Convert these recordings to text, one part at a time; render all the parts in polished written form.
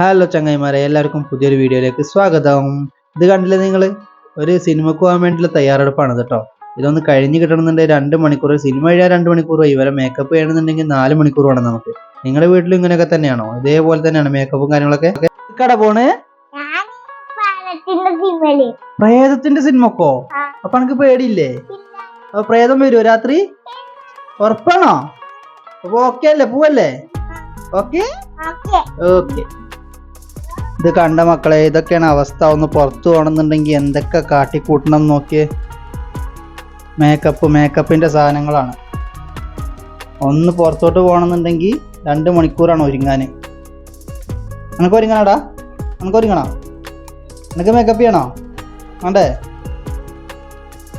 Hello ചങ്ങായിമാരെ, എല്ലാവർക്കും പുതിയൊരു വീഡിയോയിലേക്ക് സ്വാഗതം. ഇത് കണ്ടില്ലേ നിങ്ങൾ? ഒരു സിനിമക്ക് പോകാൻ വേണ്ടിയുള്ള തയ്യാറെടുപ്പാണ് കേട്ടോ. ഇതൊന്ന് കഴിഞ്ഞ് കിട്ടണമെന്നുണ്ടെങ്കിൽ 2 മണിക്കൂർ, സിനിമ കഴിയാൻ 2 മണിക്കൂർ, ഇവരെ മേക്കപ്പ് ചെയ്യണമെന്നുണ്ടെങ്കിൽ 4 മണിക്കൂർ വേണം നമുക്ക്. നിങ്ങളുടെ വീട്ടിലും ഇങ്ങനെയൊക്കെ തന്നെയാണോ? ഇതേപോലെ തന്നെയാണ് മേക്കപ്പും കാര്യങ്ങളൊക്കെ? കട പോണ് പ്രേതത്തിന്റെ സിനിമക്കോ? അപ്പൊ എനിക്ക് പേടിയില്ലേ? അപ്പൊ പ്രേതം വരുമോ രാത്രി? ഉറപ്പാണോ? അപ്പൊ ഓക്കെ അല്ലേ, പോവല്ലേ? Okay okay. ഇത് കണ്ട മക്കളെ, ഇതൊക്കെയാണ് അവസ്ഥ. ഒന്ന് പുറത്തു പോകണമെന്നുണ്ടെങ്കിൽ എന്തൊക്കെ കാട്ടിക്കൂട്ടണം നോക്കിയേ. മേക്കപ്പിന്റെ സാധനങ്ങളാണ്. ഒന്ന് പുറത്തോട്ട് പോകണമെന്നുണ്ടെങ്കിൽ 2 മണിക്കൂറാണ് ഒരുങ്ങാൻ. നിനക്ക് ഒരുങ്ങണടാ? നിനക്ക് ഒരുങ്ങണോ? നിനക്ക് മേക്കപ്പ് ചെയ്യണോ? വേണ്ടേ?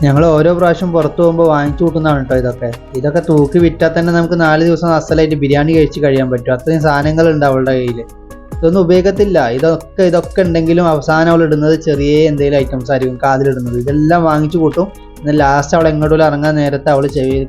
ഞങ്ങൾ ഓരോ പ്രാവശ്യം പുറത്തു പോകുമ്പോൾ വാങ്ങിച്ചു കൂട്ടുന്നതാണ് കേട്ടോ ഇതൊക്കെ തൂക്കി വിറ്റാൽ തന്നെ നമുക്ക് 4 ദിവസം അസലായിട്ട് ബിരിയാണി കഴിച്ച് കഴിയാൻ പറ്റും. അത്രയും സാധനങ്ങളുണ്ട് അവളുടെ കയ്യിൽ. ഇതൊന്നും ഉപയോഗത്തില്ല. ഇതൊക്കെ ഉണ്ടെങ്കിലും അവസാനം അവൾ ഇടുന്നത് ചെറിയ എന്തെങ്കിലും ഐറ്റംസ് ആയിരിക്കും കാതിലിടുന്നത്. ഇതെല്ലാം വാങ്ങിച്ചു കൂട്ടും. എന്നാൽ ലാസ്റ്റ് അവൾ എങ്ങോട്ടും ഇറങ്ങാൻ നേരത്തെ അവൾ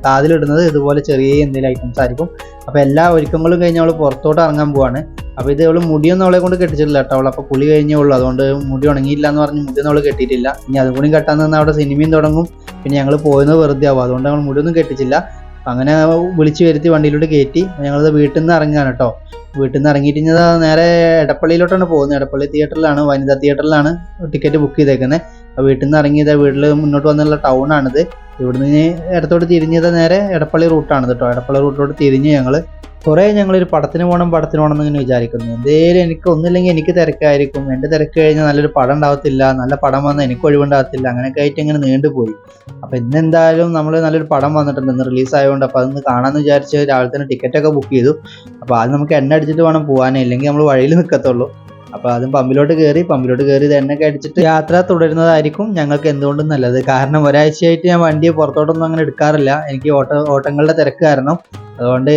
കാതിലിടുന്നത് ഇതുപോലെ ചെറിയ എന്തെങ്കിലും ഐറ്റംസ് ആയിരിക്കും. അപ്പോൾ എല്ലാ ഒരുക്കങ്ങളും കഴിഞ്ഞ് അവൾ പുറത്തോട്ട് ഇറങ്ങാൻ പോവാണ്. അപ്പോൾ ഇത് അവൾ മുടിയൊന്നും അവളെ കൊണ്ട് കെട്ടിച്ചിട്ടില്ല കേട്ടോ. അവളപ്പോൾ കുളി കഴിഞ്ഞേ ഉള്ളൂ, അതുകൊണ്ട് മുടി ഉണങ്ങിയില്ല എന്ന് പറഞ്ഞ് മുടിയൊന്നും അവൾ കെട്ടിയിട്ടില്ല. ഇനി അതും കൂടി കെട്ടാൻ നിന്ന് അവിടെ സിനിമയും തുടങ്ങും, പിന്നെ ഞങ്ങൾ പോയത് വെറുതെ ആവും. അതുകൊണ്ട് ഞങ്ങൾ മുടിയൊന്നും കെട്ടിച്ചില്ല. അങ്ങനെ വിളിച്ച് വരുത്തി വണ്ടിയിലോട്ട് കയറ്റി ഞങ്ങളത് വീട്ടിൽ നിന്ന് ഇറങ്ങുകയാണ് കേട്ടോ. വീട്ടിൽ നിന്ന് ഇറങ്ങിയിട്ട് നേരെ എടപ്പള്ളിയിലോട്ടാണ് പോകുന്നത്. എടപ്പള്ളി തിയേറ്ററിലാണ്, വനിതാ തിയേറ്ററിലാണ് ടിക്കറ്റ് ബുക്ക് ചെയ്തേക്കുന്നത്. അപ്പോൾ വീട്ടിൽ നിന്ന് ഇറങ്ങിയത് വീട്ടിൽ മുന്നോട്ട് വന്നുള്ള ടൗണാണിത്. ഇവിടുന്ന് ഇടത്തോട്ട് തിരിഞ്ഞത് നേരെ എടപ്പള്ളി റൂട്ടാണ് കേട്ടോ. എടപ്പള്ളി റൂട്ടിലോട്ട് തിരിഞ്ഞ് ഞങ്ങളൊരു പടത്തിന് പോകണം എന്നിങ്ങനെ വിചാരിക്കുന്നു. എന്തേലും എനിക്ക് ഒന്നുമില്ലെങ്കിൽ എനിക്ക് തിരക്കായിരിക്കും. എൻ്റെ തിരക്ക് കഴിഞ്ഞാൽ നല്ലൊരു പടം ഉണ്ടാവത്തില്ല, നല്ല പടം വന്നാൽ എനിക്ക് ഒഴിവുണ്ടാകത്തില്ല. അങ്ങനെയൊക്കെ ആയിട്ട് ഇങ്ങനെ നീണ്ടുപോയി. അപ്പോൾ ഇന്നെന്തായാലും നമ്മൾ നല്ലൊരു പടം വന്നിട്ടുണ്ട്, ഇന്ന് റിലീസ് ആയതുകൊണ്ട്. അപ്പോൾ അതൊന്ന് കാണാമെന്ന് വിചാരിച്ച് രാവിലെ തന്നെ ടിക്കറ്റൊക്കെ ബുക്ക് ചെയ്തു. അപ്പോൾ അത് നമുക്ക് എണ്ണ അടിച്ചിട്ട് വേണം പോകാനേ, ഇല്ലെങ്കിൽ നമ്മൾ വഴിയിൽ നിൽക്കത്തുള്ളൂ. അപ്പോൾ അതും പമ്പിലോട്ട് കയറി ഇത് എണ്ണയൊക്കെ അടിച്ചിട്ട് യാത്ര തുടരുന്നതായിരിക്കും ഞങ്ങൾക്ക് എന്തുകൊണ്ടും നല്ലത്. കാരണം ഒരാഴ്ചയായിട്ട് ഞാൻ വണ്ടിയെ പുറത്തോട്ടൊന്നും അങ്ങനെ എടുക്കാറില്ല. എനിക്ക് ഓട്ടങ്ങളുടെ തിരക്ക് കാരണം. അതുകൊണ്ട്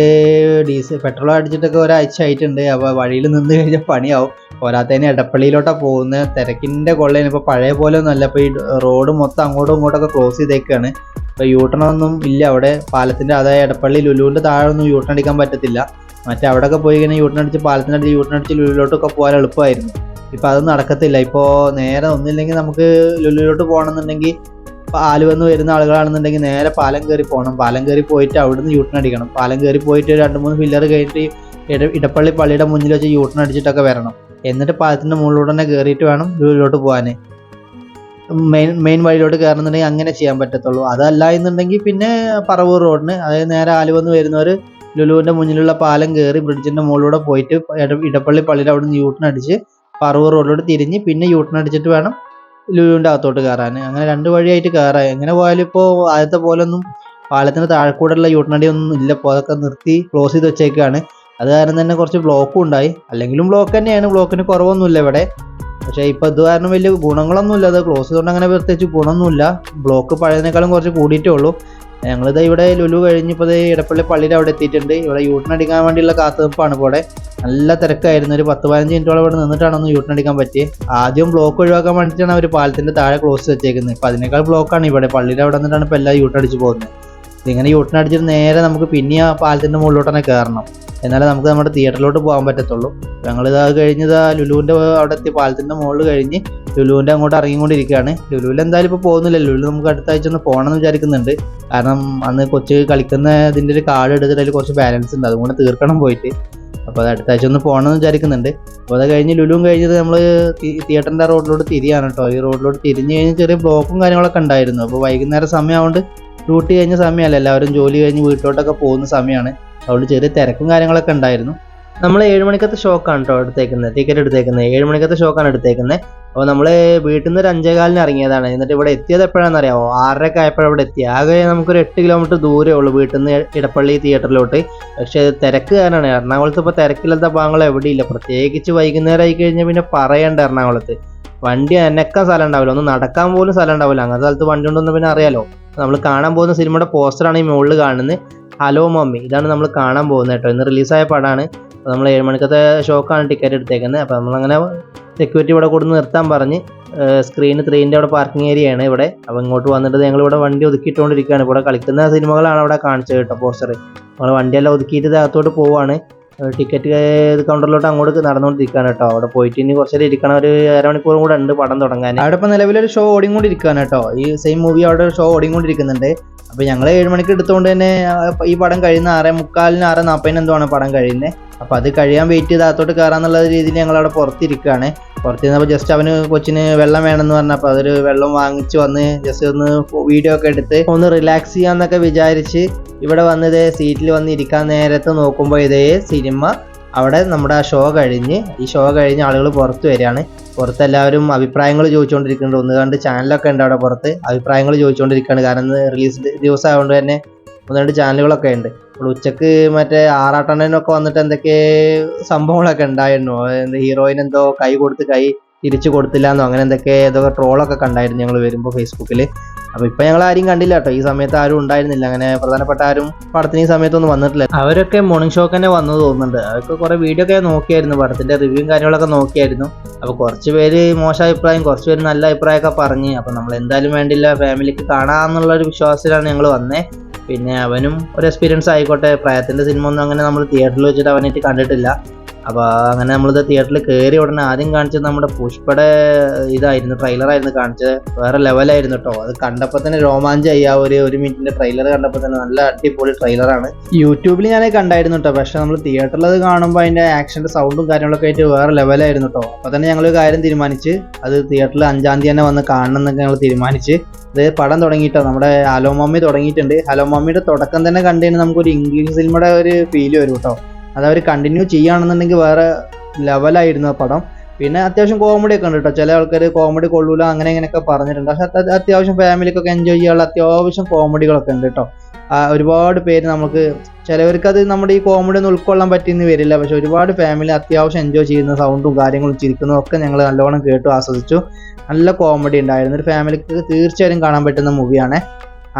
പെട്രോൾ അടിച്ചിട്ടൊക്കെ ഒരാഴ്ച ആയിട്ടുണ്ട്. അപ്പോൾ വഴിയിൽ നിന്ന് കഴിഞ്ഞാൽ പണിയാവും. പോരാത്തതിന് എടപ്പള്ളിയിലോട്ടാണ് പോകുന്നത്. തിരക്കിൻ്റെ കൊള്ളേന് ഇപ്പോൾ പഴയ പോലെ ഒന്നും അല്ല. ഇപ്പോൾ ഈ റോഡ് മൊത്തം അങ്ങോട്ടും ഇങ്ങോട്ടൊക്കെ ക്ലോസ് ചെയ്തേക്കാണ്. ഇപ്പോൾ യൂട്ടണൊന്നും ഇല്ല അവിടെ. പാലത്തിൻ്റെ, അതായത് എടപ്പള്ളി ലുലുവിൻ്റെ താഴെ ഒന്നും യൂട്ടൺ അടിക്കാൻ പറ്റത്തില്ല. മറ്റേ അവിടെയൊക്കെ പോയി കഴിഞ്ഞാൽ യൂട്ടണടിച്ച് പാലത്തിനടിച്ച് യൂട്ടണടിച്ച് ലുലുവിലോട്ടൊക്കെ പോകാൻ എളുപ്പമായിരുന്നു. ഇപ്പോൾ അതൊന്നും നടക്കത്തില്ല. ഇപ്പോൾ നേരെ ഒന്നില്ലെങ്കിൽ നമുക്ക് ലുലുവിലോട്ട് പോകണമെന്നുണ്ടെങ്കിൽ ആലുവന്ന് വരുന്ന ആളുകളാണെന്നുണ്ടെങ്കിൽ നേരെ പാലം കയറി പോകണം. പാലം കയറി പോയിട്ട് അവിടുന്ന് യൂട്ടൺ അടിക്കണം. പാലം കയറി പോയിട്ട് 2-3 പില്ലർ കഴിഞ്ഞിട്ട് ഇടപ്പള്ളി പള്ളിയുടെ മുന്നിൽ വെച്ച് യൂട്ടൺ അടിച്ചിട്ടൊക്കെ വരണം. എന്നിട്ട് പാലത്തിൻ്റെ മുകളിലൂടെ തന്നെ കയറിയിട്ട് വേണം ലുലുവിലോട്ട് പോകാൻ. മെയിൻ വഴിയിലോട്ട് കയറണമെന്നുണ്ടെങ്കിൽ അങ്ങനെ ചെയ്യാൻ പറ്റത്തുള്ളൂ. അതല്ല എന്നുണ്ടെങ്കിൽ പിന്നെ പറവൂർ റോഡിന്, അതായത് നേരെ ആലുവന്ന് വരുന്നവർ ലുലുവിൻ്റെ മുന്നിലുള്ള പാലം കയറി ബ്രിഡ്ജിൻ്റെ മുകളിലൂടെ പോയിട്ട് ഇടപ്പള്ളി പള്ളിയുടെ അവിടെ നിന്ന് യൂട്ടൺ അടിച്ച് പറവൂർ റോഡിലോട്ട് തിരിഞ്ഞ് പിന്നെ യൂട്ടൺ അടിച്ചിട്ട് വേണം ലുലുവിൻ്റെ അകത്തോട്ട് കയറാൻ. അങ്ങനെ 2 വഴിയായിട്ട് കയറാം. എങ്ങനെ പോയാലും ഇപ്പോൾ ആദ്യത്തെ പോലൊന്നും പാലത്തിന് താഴെക്കൂടെയുള്ള യൂട്ടൺ അടിയൊന്നും ഇല്ല. ഇപ്പോൾ അതൊക്കെ നിർത്തി ക്ലോസ് ചെയ്ത് വെച്ചേക്കാണ്. അത് കാരണം തന്നെ കുറച്ച് ബ്ലോക്കും ഉണ്ടായി. അല്ലെങ്കിലും ബ്ലോക്ക് തന്നെയാണ്, ബ്ലോക്കിന് കുറവൊന്നുമില്ല ഇവിടെ. പക്ഷേ ഇപ്പോൾ ഇത് കാരണം വലിയ ഗുണങ്ങളൊന്നുമില്ല. അത് ക്ലോസ് ചെയ്തുകൊണ്ട് അങ്ങനെ പ്രത്യേകിച്ച് ഗുണമൊന്നുമില്ല. ബ്ലോക്ക് പഴയതിനേക്കാളും കുറച്ച് കൂടിയിട്ടേ ഉള്ളൂ. ഞങ്ങളിത് ഇവിടെ ലുലു കഴിഞ്ഞപ്പോൾ ഇടപ്പള്ളി പള്ളിയുടെ അവിടെ എത്തിയിട്ടുണ്ട്. ഇവിടെ യൂട്ടൺ അടിക്കാൻ വേണ്ടിയുള്ള കാത്തുനിൽപ്പാണ്. ഇവിടെ നല്ല തിരക്കായിരുന്നു. ഒരു 10-15 മിനിറ്റോളം ഇവിടെ നിന്നിട്ടാണ് ഒന്ന് യൂട്ടൺ അടിക്കാൻ പറ്റിയത്. ആദ്യം ബ്ലോക്ക് ഒഴിവാക്കാൻ വേണ്ടിയിട്ടാണ് അവർ പാലത്തിൻ്റെ താഴെ ക്ലോസ് വെച്ചേക്കുന്നത്. ഇപ്പോൾ അതിനേക്കാൾ ബ്ലോക്കാണ് ഇവിടെ. പള്ളിയുടെ അവിടെ നിന്നിട്ടാണ് ഇപ്പോൾ എല്ലാം യൂട്ടൺ അടിച്ച് പോകുന്നത്. ഇതിങ്ങനെ യൂട്ടൺ അടിച്ചിട്ട് നേരെ നമുക്ക് പിന്നെ ആ പാലത്തിൻ്റെ മുകളിലോട്ട് തന്നെ കയറണം. എന്നാലേ നമുക്ക് നമ്മുടെ തിയേറ്ററിലോട്ട് പോകാൻ പറ്റത്തുള്ളൂ. ഞങ്ങളിത് കഴിഞ്ഞത് ലുലുവിൻ്റെ അവിടെ എത്തി, പാലത്തിൻ്റെ മുകളിൽ കഴിഞ്ഞ് ലുലുവിൻ്റെ അങ്ങോട്ട് ഇറങ്ങിക്കൊണ്ടിരിക്കുകയാണ്. ലുലുവിൽ എന്തായാലും ഇപ്പോൾ പോകുന്നില്ല. ലുലു നമുക്ക് അടുത്ത ആഴ്ച ഒന്ന് പോകണമെന്ന് വിചാരിക്കുന്നുണ്ട്. കാരണം അന്ന് കൊച്ച് കളിക്കുന്ന ഇതിൻ്റെ ഒരു കാർഡ് എടുത്തിട്ട് അതിൽ കുറച്ച് ബാലൻസ് ഉണ്ട്, അതുകൊണ്ട് തീർക്കണം പോയിട്ട്. അപ്പോൾ അത് അടുത്ത ആഴ്ച ഒന്ന് പോകണമെന്ന് വിചാരിക്കുന്നുണ്ട്. അപ്പോൾ അത് കഴിഞ്ഞ് ലുലുവും കഴിഞ്ഞത് നമ്മൾ തിയേറ്ററിൻ്റെ റോഡിലോട്ട് തിരിയാണ് കേട്ടോ. ഈ റോഡിലോട്ട് തിരിഞ്ഞ് കഴിഞ്ഞ് ചെറിയ ബ്ലോക്കും കാര്യങ്ങളൊക്കെ ഉണ്ടായിരുന്നു. അപ്പോൾ വൈകുന്നേരം സമയമായതുകൊണ്ട് ഡ്യൂട്ടി കഴിഞ്ഞ സമയമല്ല, എല്ലാവരും ജോലി കഴിഞ്ഞ് വീട്ടിലോട്ടൊക്കെ പോകുന്ന സമയമാണ്. അതുകൊണ്ട് ചെറിയ തിരക്കും കാര്യങ്ങളൊക്കെ ഉണ്ടായിരുന്നു. നമ്മൾ 7 മണിക്കത്തെ ഷോക്കാണ് കേട്ടോ ടിക്കറ്റ് എടുത്തേക്കുന്നത്. 7 മണിക്കത്തെ ഷോക്കാണ് എടുത്തേക്കുന്നത്. അപ്പോൾ നമ്മൾ വീട്ടിൽ നിന്ന് ഒരു 5:15 ഇറങ്ങിയതാണ്. എന്നിട്ട് ഇവിടെ എത്തിയത് എപ്പോഴാണെന്ന് അറിയാമോ? 6:30 ആയപ്പോഴാണ് ഇവിടെ എത്തി. ആകെ നമുക്കൊരു 8 കിലോമീറ്റർ ദൂരമേ ഉള്ളൂ വീട്ടിൽ നിന്ന് ഇടപ്പള്ളി തിയേറ്ററിലോട്ട്. പക്ഷേ തിരക്ക് കാരണമാണ്. എറണാകുളത്ത് ഇപ്പോൾ തിരക്കില്ലാത്ത ഭാഗങ്ങൾ എവിടെയില്ല. പ്രത്യേകിച്ച് വൈകുന്നേരം ആയി കഴിഞ്ഞാൽ പിന്നെ പറയണ്ട. എറണാകുളത്ത് വണ്ടി അനക്കാൻ സ്ഥലം ഉണ്ടാവില്ല, ഒന്ന് നടക്കാൻ പോലും സ്ഥലം ഉണ്ടാവില്ല. അങ്ങനത്തെ സ്ഥലത്ത് വണ്ടി ഉണ്ടെന്ന് പിന്നെ അറിയാലോ. നമ്മൾ കാണാൻ പോകുന്ന സിനിമയുടെ പോസ്റ്ററാണ് ഈ മുകളിൽ കാണുന്നത്. ഹലോ മമ്മി, ഇതാണ് നമ്മൾ കാണാൻ പോകുന്നത് കേട്ടോ. ഇന്ന് റിലീസായ പടമാണ്. അപ്പോൾ നമ്മൾ 7 മണിക്കത്തെ ഷോക്കാണ് ടിക്കറ്റ് എടുത്തേക്കുന്നത്. അപ്പോൾ നമ്മളങ്ങനെ സെക്യൂരിറ്റി ഇവിടെ കൊടുത്ത് നിർത്താൻ പറഞ്ഞ് സ്ക്രീൻ 3ൻ്റെ അവിടെ പാർക്കിംഗ് ഏരിയയാണ് ഇവിടെ. അപ്പോൾ ഇങ്ങോട്ട് വന്നിട്ട് ഞങ്ങളിവിടെ വണ്ടി ഒതുക്കിയിട്ടുകൊണ്ടിരിക്കുകയാണ്. ഇവിടെ കളിക്കുന്ന സിനിമകളാണ് അവിടെ കാണിച്ചത് കേട്ടോ പോസ്റ്റർ. നമ്മൾ വണ്ടിയെല്ലാം ഒതുക്കിയിട്ട് അകത്തോട്ട് പോവുകയാണ്. ടിക്കറ്റ് കൗണ്ടറിലോട്ട് അങ്ങോട്ട് നടന്നുകൊണ്ടിരിക്കുകയാണ് കേട്ടോ. അവിടെ പോയിട്ട് ഇനി കുറച്ച് നേരം ഇരിക്കണം, ഒരു അരമണിക്കൂറും കൂടെ ഉണ്ട് പടം തുടങ്ങാൻ. അവിടെ ഇപ്പോൾ നിലവിലൊരു ഷോ ഓടിക്കൊണ്ടിരിക്കുകയാണ് കേട്ടോ. ഈ സെയിം മൂവി അവിടെ ഷോ ഓടിക്കൊണ്ടിരിക്കുന്നുണ്ട്. അപ്പോൾ ഞങ്ങൾ 7 മണിക്ക് എടുത്തുകൊണ്ട് തന്നെ ഈ പടം കഴിയുന്ന 6:45 6:40 എന്തോ ആണ് പടം കഴിയുന്നത്. അപ്പോൾ അത് കഴിയാൻ വെയിറ്റ് ചെയ്ത് അകത്തോട്ട് കയറാന്നുള്ള രീതിയിൽ ഞങ്ങൾ അവിടെ പുറത്തിരിക്കുകയാണ്. പുറത്തിരുന്നപ്പോൾ ജസ്റ്റ് അവന് കൊച്ചിന് വെള്ളം വേണമെന്ന് പറഞ്ഞപ്പോൾ അതൊരു വെള്ളം വാങ്ങിച്ച് വന്ന് ജസ്റ്റ് ഒന്ന് വീഡിയോ ഒക്കെ എടുത്ത് ഒന്ന് റിലാക്സ് ചെയ്യാമെന്നൊക്കെ വിചാരിച്ച് ഇവിടെ വന്നത് സീറ്റിൽ വന്ന് ഇരിക്കാൻ നേരത്ത് നോക്കുമ്പോൾ ഇതേ സിനിമ അവിടെ നമ്മുടെ ഷോ കഴിഞ്ഞ് ആളുകൾ പുറത്ത് വരികയാണ്. പുറത്ത് എല്ലാവരും അഭിപ്രായങ്ങൾ ചോദിച്ചുകൊണ്ടിരിക്കുന്നുണ്ട്. ഒന്ന് രണ്ട് ചാനലൊക്കെ ഉണ്ട് അവിടെ പുറത്ത്, അഭിപ്രായങ്ങൾ ചോദിച്ചുകൊണ്ടിരിക്കുകയാണ്. കാരണം റിലീസ് ദിവസം ആയതുകൊണ്ട് തന്നെ 1-2 ചാനലുകളൊക്കെ ഉണ്ട്. അപ്പോൾ ഉച്ചക്ക് മറ്റേ ആറാട്ടണ്ണനൊക്കെ വന്നിട്ട് എന്തൊക്കെ സംഭവങ്ങളൊക്കെ ഉണ്ടായിരുന്നു. ഹീറോയിൻ എന്തോ കൈ തിരിച്ചു കൊടുത്തില്ല എന്നോ അങ്ങനെ ഏതൊക്കെ ട്രോളൊക്കെ കണ്ടായിരുന്നു ഞങ്ങൾ വരുമ്പോൾ ഫേസ്ബുക്കിൽ. അപ്പോൾ ഇപ്പം ഞങ്ങൾ ആരും കണ്ടില്ല കേട്ടോ. ഈ സമയത്ത് ആരും ഉണ്ടായിരുന്നില്ല, അങ്ങനെ പ്രധാനപ്പെട്ട ആരും പടത്തിന് ഈ സമയത്തൊന്നും വന്നിട്ടില്ല. അവരൊക്കെ മോർണിംഗ് ഷോക്ക് തന്നെ വന്നു തോന്നുന്നുണ്ട്. അവർക്ക് കുറേ വീഡിയോ ഒക്കെ നോക്കിയായിരുന്നു, പടത്തിൻ്റെ റിവ്യൂവും കാര്യങ്ങളൊക്കെ നോക്കിയായിരുന്നു. അപ്പോൾ കുറച്ച് പേര് മോശം അഭിപ്രായം, കുറച്ച് പേര് നല്ല അഭിപ്രായമൊക്കെ പറഞ്ഞ്. അപ്പോൾ നമ്മൾ എന്തായാലും വേണ്ടില്ല, ഫാമിലിക്ക് കാണാമെന്നുള്ളൊരു വിശ്വാസത്തിലാണ് ഞങ്ങൾ വന്നത്. പിന്നെ അവനും ഒരു എക്സ്പീരിയൻസ് ആയിക്കോട്ടെ. പ്രായത്തിൻ്റെ സിനിമ ഒന്നും അങ്ങനെ നമ്മൾ തിയേറ്ററിൽ വെച്ചിട്ട് അവനായിട്ട് കണ്ടിട്ടില്ല. അപ്പോൾ അങ്ങനെ നമ്മളിത് തിയേറ്ററിൽ കയറി ഉടനെ ആദ്യം കാണിച്ചത് നമ്മുടെ പുഷ്പയുടെ ഇതായിരുന്നു, ട്രെയിലറായിരുന്നു കാണിച്ചത്. വേറെ ലെവലായിരുന്നു കേട്ടോ. അത് കണ്ടപ്പോൾ തന്നെ രോമാഞ്ചമായി. ആ ഒരു മിനിറ്റിൻ്റെ ട്രെയിലർ കണ്ടപ്പോൾ തന്നെ നല്ല അടിപൊളി ട്രെയിലറാണ്. യൂട്യൂബിൽ ഞാനത് കണ്ടായിരുന്നു കേട്ടോ. പക്ഷേ നമ്മൾ തിയേറ്ററിൽ അത് കാണുമ്പോൾ അതിൻ്റെ ആക്ഷൻ്റെ സൗണ്ടും കാര്യങ്ങളൊക്കെ ആയിട്ട് വേറെ ലെവലായിരുന്നു കേട്ടോ. അപ്പോൾ തന്നെ ഞങ്ങൾ കാര്യം തീരുമാനിച്ച് അത് തിയേറ്ററിൽ 5-ാം തീയതി തന്നെ വന്ന് കാണണം എന്നൊക്കെ ഞങ്ങൾ തീരുമാനിച്ച്. ഇത് പടം തുടങ്ങിയിട്ടോ, നമ്മുടെ ഹലോ മമ്മി തുടങ്ങിയിട്ടുണ്ട്. ഹലോ മമ്മിയുടെ തുടക്കം തന്നെ കണ്ടുകഴിഞ്ഞാൽ നമുക്കൊരു ഇംഗ്ലീഷ് സിനിമയുടെ ഒരു ഫീല് വരും കേട്ടോ. അതവർ കണ്ടിന്യൂ ചെയ്യുകയാണെന്നുണ്ടെങ്കിൽ വേറെ ലെവലായിരുന്നു ആ പടം. പിന്നെ അത്യാവശ്യം കോമഡി ഒക്കെ ഉണ്ട് കേട്ടോ. ചില ആൾക്കാർ കോമഡി കൊള്ളൂല അങ്ങനെ ഇങ്ങനെയൊക്കെ പറഞ്ഞിട്ടുണ്ട്. പക്ഷെ അത്യാവശ്യം ഫാമിലിക്കൊക്കെ എൻജോയ് ചെയ്യാനുള്ള അത്യാവശ്യം കോമഡികളൊക്കെ ഉണ്ട് കേട്ടോ. ഒരുപാട് പേര് നമുക്ക് ചിലവർക്ക് അത് നമ്മുടെ ഈ കോമഡി ഒന്നും ഉൾക്കൊള്ളാൻ പറ്റിയെന്ന് വരില്ല. പക്ഷെ ഒരുപാട് ഫാമിലി അത്യാവശ്യം എൻജോയ് ചെയ്യുന്ന സൗണ്ടും കാര്യങ്ങളും ചിരിക്കുന്നതും ഒക്കെ ഞങ്ങൾ നല്ലോണം കേട്ടു ആസ്വദിച്ചു. നല്ല കോമഡി ഉണ്ടായിരുന്നു. ഒരു ഫാമിലിക്ക് തീർച്ചയായും കാണാൻ പറ്റുന്ന മൂവിയാണ്.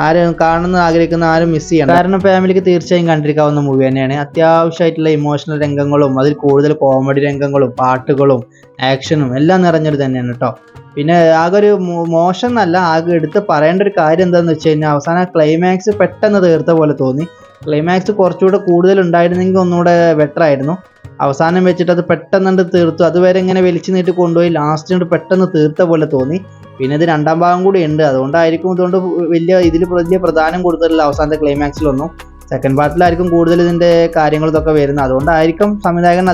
ആരും കാണുന്ന ആഗ്രഹിക്കുന്ന ആരും മിസ് ചെയ്യണം. കാരണം ഫാമിലിക്ക് തീർച്ചയായും കണ്ടിരിക്കാവുന്ന മൂവി തന്നെയാണ്. അത്യാവശ്യമായിട്ടുള്ള ഇമോഷണൽ രംഗങ്ങളും അതിൽ കൂടുതൽ കോമഡി രംഗങ്ങളും പാട്ടുകളും ആക്ഷനും എല്ലാം നിറഞ്ഞത് തന്നെയാണ് കേട്ടോ. പിന്നെ ആകെ ഒരു മോശം എന്നല്ല, ആകെ എടുത്ത് പറയേണ്ട ഒരു കാര്യം എന്താണെന്ന് വെച്ച് കഴിഞ്ഞാൽ അവസാനം ക്ലൈമാക്സ് പെട്ടെന്ന് തീർത്ത പോലെ തോന്നി. ക്ലൈമാക്സ് കുറച്ചുകൂടെ കൂടുതൽ ഉണ്ടായിരുന്നെങ്കിൽ ഒന്നുകൂടെ ബെറ്റർ ആയിരുന്നു. അവസാനം വെച്ചിട്ട് അത് പെട്ടെന്ന് തീർത്തു. അതുവരെ ഇങ്ങനെ വലിച്ചു നീട്ടി കൊണ്ടുപോയി ലാസ്റ്റ് പെട്ടെന്ന് തീർത്ത പോലെ തോന്നി. പിന്നെ ഇത് 2ാം ഭാഗം കൂടി ഉണ്ട്, അതുകൊണ്ടായിരിക്കും ഇതുകൊണ്ട് വലിയ പ്രധാനം കൊടുത്തിട്ടില്ല അവസാനത്തെ ക്ലൈമാക്സിലൊന്നും. സെക്കൻഡ് പാർട്ടിലായിരിക്കും കൂടുതൽ ഇതിൻ്റെ കാര്യങ്ങൾ ഇതൊക്കെ വരുന്നത്. അതുകൊണ്ടായിരിക്കും സംവിധായകൻ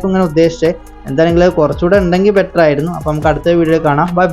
ഇങ്ങനെ ഉദ്ദേശിച്ചത്. എന്താണെങ്കിലും കുറച്ചുകൂടെ ഉണ്ടെങ്കിൽ ബെറ്റർ ആയിരുന്നു. അപ്പോൾ നമുക്ക് അടുത്ത വീഡിയോ കാണാം. ബൈ.